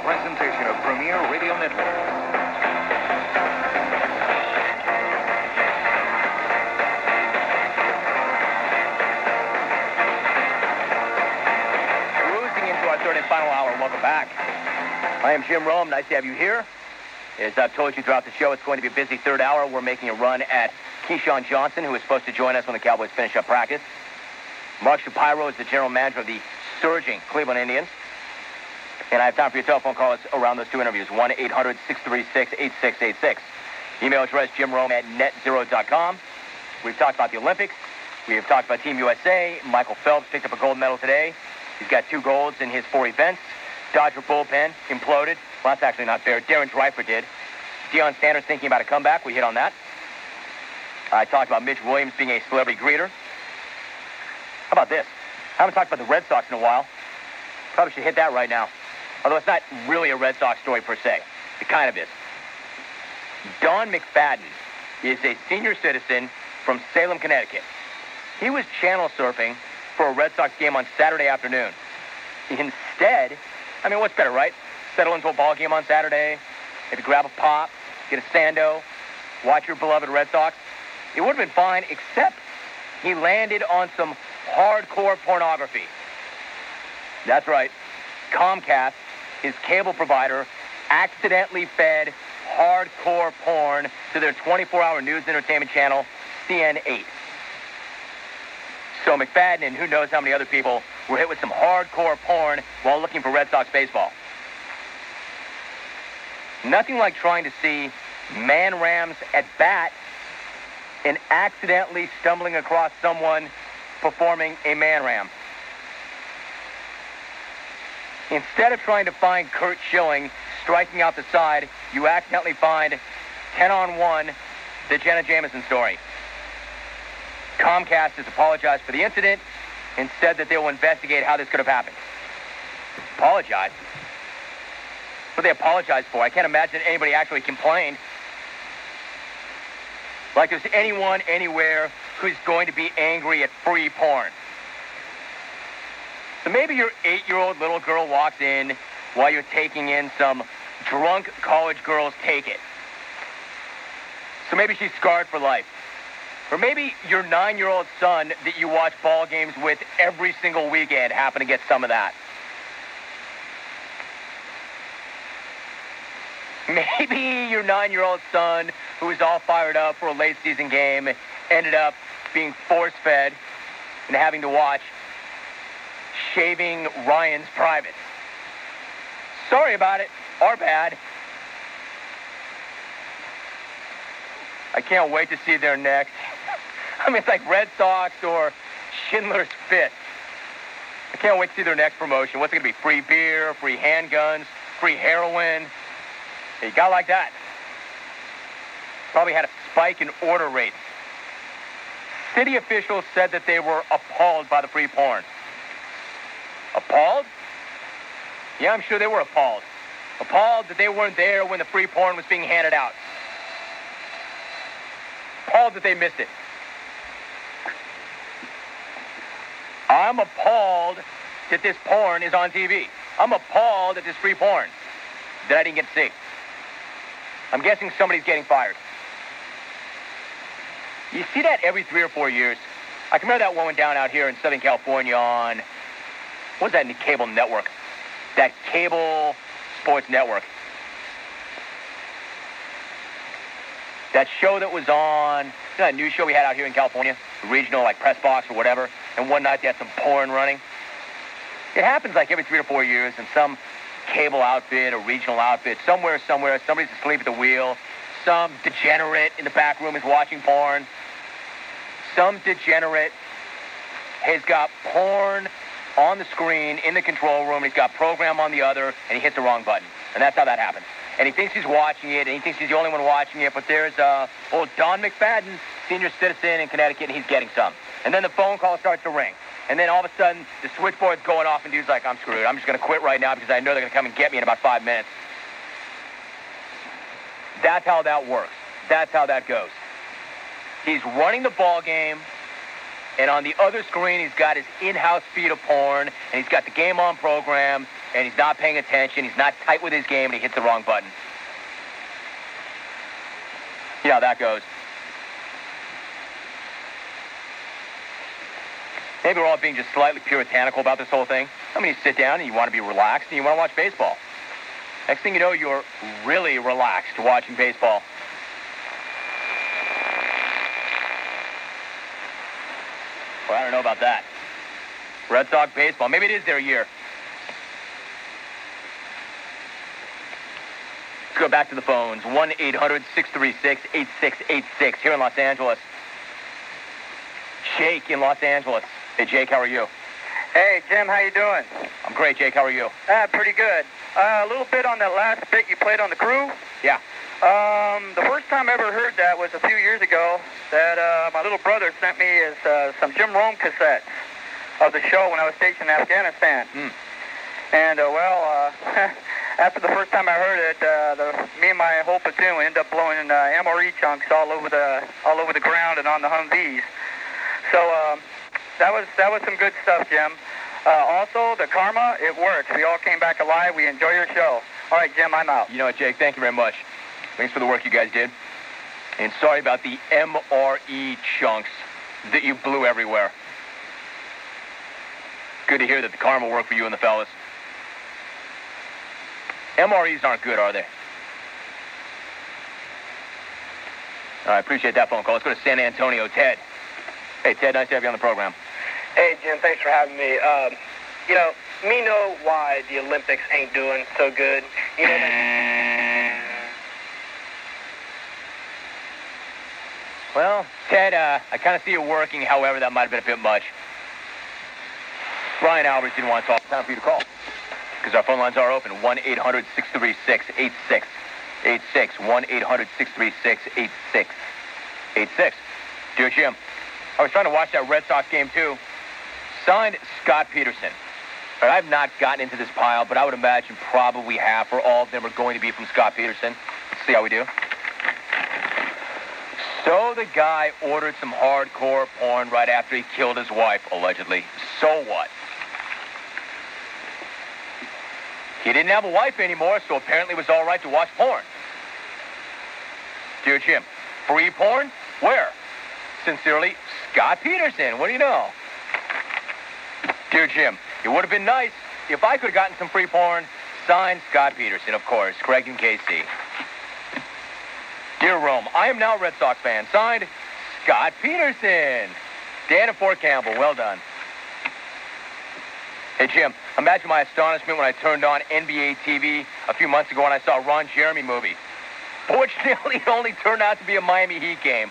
presentation of Premier Radio Network. Third and final hour. Welcome back. I am Jim Rome. Nice to have you here. As I've told you throughout the show, it's going to be a busy third hour. We're making a run at Keyshawn Johnson, who is supposed to join us when the Cowboys finish up practice. Mark Shapiro is the general manager of the surging Cleveland Indians. And I have time for your telephone calls around those two interviews, 1-800-636-8686. Email address jimrome@netzero.com. We've talked about the Olympics. We have talked about Team USA. Michael Phelps picked up a gold medal today. He's got 2 golds in his 4 events. Dodger bullpen imploded. Well, that's actually not fair. Darren Dreifort did. Deion Sanders thinking about a comeback. We hit on that. I talked about Mitch Williams being a celebrity greeter. How about this? I haven't talked about the Red Sox in a while. Probably should hit that right now. Although it's not really a Red Sox story per se. It kind of is. Don McFadden is a senior citizen from Salem, Connecticut. He was channel surfing for a Red Sox game on Saturday afternoon. Instead, I mean, what's better, right? Settle into a ball game on Saturday, maybe grab a pop, get a Sando, watch your beloved Red Sox. It would have been fine, except he landed on some hardcore pornography. That's right. Comcast, his cable provider, accidentally fed hardcore porn to their 24-hour news entertainment channel, CN8. So McFadden and who knows how many other people were hit with some hardcore porn while looking for Red Sox baseball. Nothing like trying to see man rams at bat and accidentally stumbling across someone performing a man ram. Instead of trying to find Curt Schilling striking out the side, you accidentally find 10-on-1, the Jenna Jameson story. Comcast has apologized for the incident and said that they will investigate how this could have happened. Apologize? What they apologized for? I can't imagine anybody actually complained. Like there's anyone anywhere who's going to be angry at free porn. So maybe your 8-year-old little girl walks in while you're taking in some drunk college girls take it. So maybe she's scarred for life. Or maybe your 9-year-old son that you watch ball games with every single weekend happened to get some of that. Maybe your 9-year-old son, who was all fired up for a late season game, ended up being force-fed and having to watch Shaving Ryan's Privates. Sorry about it. Our bad. I can't wait to see their next. I mean, it's like Red Sox or Schindler's Fist. I can't wait to see their next promotion. What's it going to be? Free beer, free handguns, free heroin. You got like that. Probably had a spike in order rates. City officials said that they were appalled by the free porn. Appalled? Yeah, I'm sure they were appalled. Appalled that they weren't there when the free porn was being handed out. Appalled that they missed it. I'm appalled that this porn is on TV. I'm appalled at this free porn that I didn't get to see. I'm guessing somebody's getting fired. You see that every 3 or 4 years. I can remember that one went down out here in Southern California on, what was that cable network? That cable sports network. That show that was on, you know, that news show we had out here in California, the regional, like Press Box or whatever, and one night they had some porn running. It happens like every 3 or 4 years, and some cable outfit or regional outfit, somewhere, somebody's asleep at the wheel. Some degenerate in the back room is watching porn. Some degenerate has got porn on the screen in the control room, and he's got program on the other, and he hits the wrong button. And that's how that happens. And he thinks he's watching it, and he thinks he's the only one watching it, but there's old Don McFadden, senior citizen in Connecticut, and he's getting some. And then the phone call starts to ring. And then all of a sudden, the switchboard's going off, and dude's like, I'm screwed. I'm just going to quit right now because I know they're going to come and get me in about 5 minutes. That's how that works. That's how that goes. He's running the ball game, and on the other screen, he's got his in-house feed of porn, and he's got the game on program, and he's not paying attention, he's not tight with his game, and he hits the wrong button. You know how that goes. Maybe we're all being just slightly puritanical about this whole thing. I mean, you sit down and you want to be relaxed and you want to watch baseball. Next thing you know, you're really relaxed watching baseball. Well, I don't know about that. Red Sox baseball, maybe it is their year. Let's go back to the phones. 1-800-636-8686 here in Los Angeles. Jake in Los Angeles. Hey, Jake, how are you? Hey, Jim, how you doing? I'm great, Jake. How are you? Pretty good. A little bit on that last bit you played on the crew. Yeah. The first time I ever heard that was a few years ago that my little brother sent me some Jim Rome cassettes of the show when I was stationed in Afghanistan. And, after the first time I heard it, me and my whole platoon ended up blowing MRE chunks all over the ground and on the Humvees. So that was some good stuff, Jim. Also, the karma, it works. We all came back alive. We enjoy your show. All right, Jim, I'm out. You know what, Jake? Thank you very much. Thanks for the work you guys did. And sorry about the MRE chunks that you blew everywhere. Good to hear that the karma worked for you and the fellas. MREs aren't good, are they? I appreciate that phone call. Let's go to San Antonio. Ted. Hey, Ted, nice to have you on the program. Hey, Jim, thanks for having me. Me know why the Olympics ain't doing so good. You know that... Well, Ted, I kind of see it working. However, that might have been a bit much. Brian Alvarez didn't want to talk. Time for you to call. Because our phone lines are open. 1-800-636-8686. 1-800-636-8686. Dear Jim, I was trying to watch that Red Sox game, too. Signed, Scott Peterson. All right, I've not gotten into this pile, but I would imagine probably half or all of them are going to be from Scott Peterson. Let's see how we do. So the guy ordered some hardcore porn right after he killed his wife, allegedly. So what? He didn't have a wife anymore, so apparently it was all right to watch porn. Dear Jim, free porn? Where? Sincerely, Scott Peterson. What do you know? Dear Jim, it would have been nice if I could have gotten some free porn. Signed, Scott Peterson, of course. Craig and KC. Dear Rome, I am now a Red Sox fan. Signed, Scott Peterson. Dan and Fort Campbell, well done. Hey, Jim, imagine my astonishment when I turned on NBA TV a few months ago and I saw a Ron Jeremy movie. Fortunately, it only turned out to be a Miami Heat game.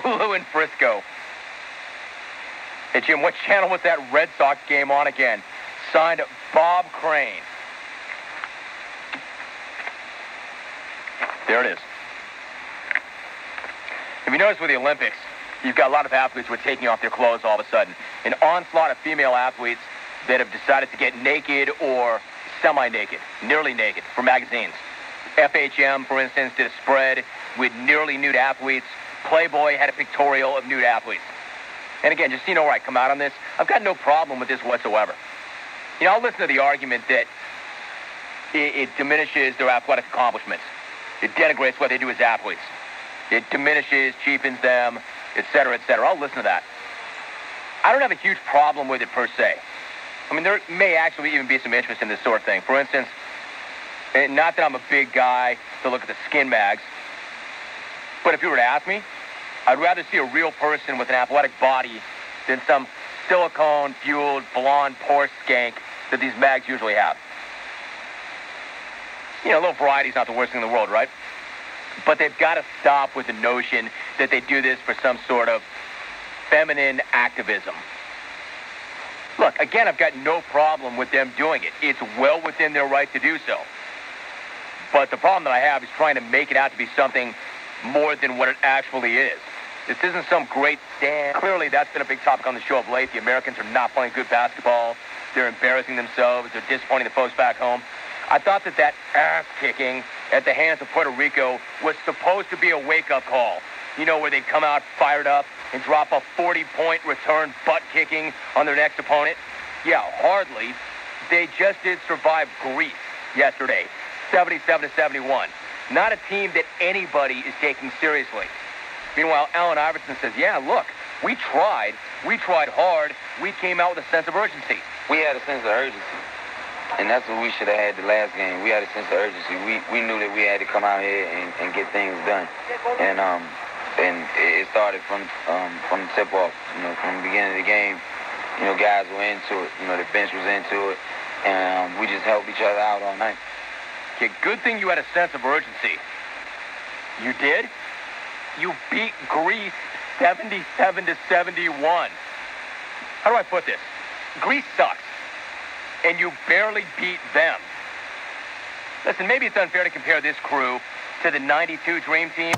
Lou in Frisco. Hey, Jim, what channel was that Red Sox game on again? Signed, Bob Crane. There it is. If you notice with the Olympics, you've got a lot of athletes who are taking off their clothes all of a sudden. An onslaught of female athletes that have decided to get naked or semi-naked, nearly naked, for magazines. FHM, for instance, did a spread with nearly nude athletes. Playboy had a pictorial of nude athletes. And again, just so you know where I come out on this, I've got no problem with this whatsoever. You know, I'll listen to the argument that it diminishes their athletic accomplishments. It denigrates what they do as athletes. It diminishes, cheapens them, et cetera, et cetera. I'll listen to that. I don't have a huge problem with it per se. I mean, there may actually even be some interest in this sort of thing. For instance, not that I'm a big guy to look at the skin mags, but if you were to ask me, I'd rather see a real person with an athletic body than some silicone-fueled, blonde, poor skank that these mags usually have. You know, a little variety's not the worst thing in the world, right? But they've got to stop with the notion that they do this for some sort of feminine activism. Look, again, I've got no problem with them doing it. It's well within their right to do so. But the problem that I have is trying to make it out to be something more than what it actually is. This isn't some great stand. Clearly, that's been a big topic on the show of late. The Americans are not playing good basketball. They're embarrassing themselves. They're disappointing the folks back home. I thought that ass-kicking at the hands of Puerto Rico was supposed to be a wake-up call. You know, where they'd come out fired up and drop a 40-point return butt-kicking on their next opponent? Yeah, hardly. they just did survive Greece yesterday, 77-71. Not a team that anybody is taking seriously. Meanwhile, Allen Iverson says, yeah, look, we tried hard, we came out with a sense of urgency. We had a sense of urgency, and that's what we should have had the last game. We had a sense of urgency. We knew that we had to come out here and get things done. And it started from the tip-off, from the beginning of the game. Guys were into it. The bench was into it, and we just helped each other out all night. Okay, good thing you had a sense of urgency. You did? You beat Greece 77-71. How do I put this? Greece sucks, and you barely beat them. Listen, maybe it's unfair to compare this crew to the '92 Dream Team.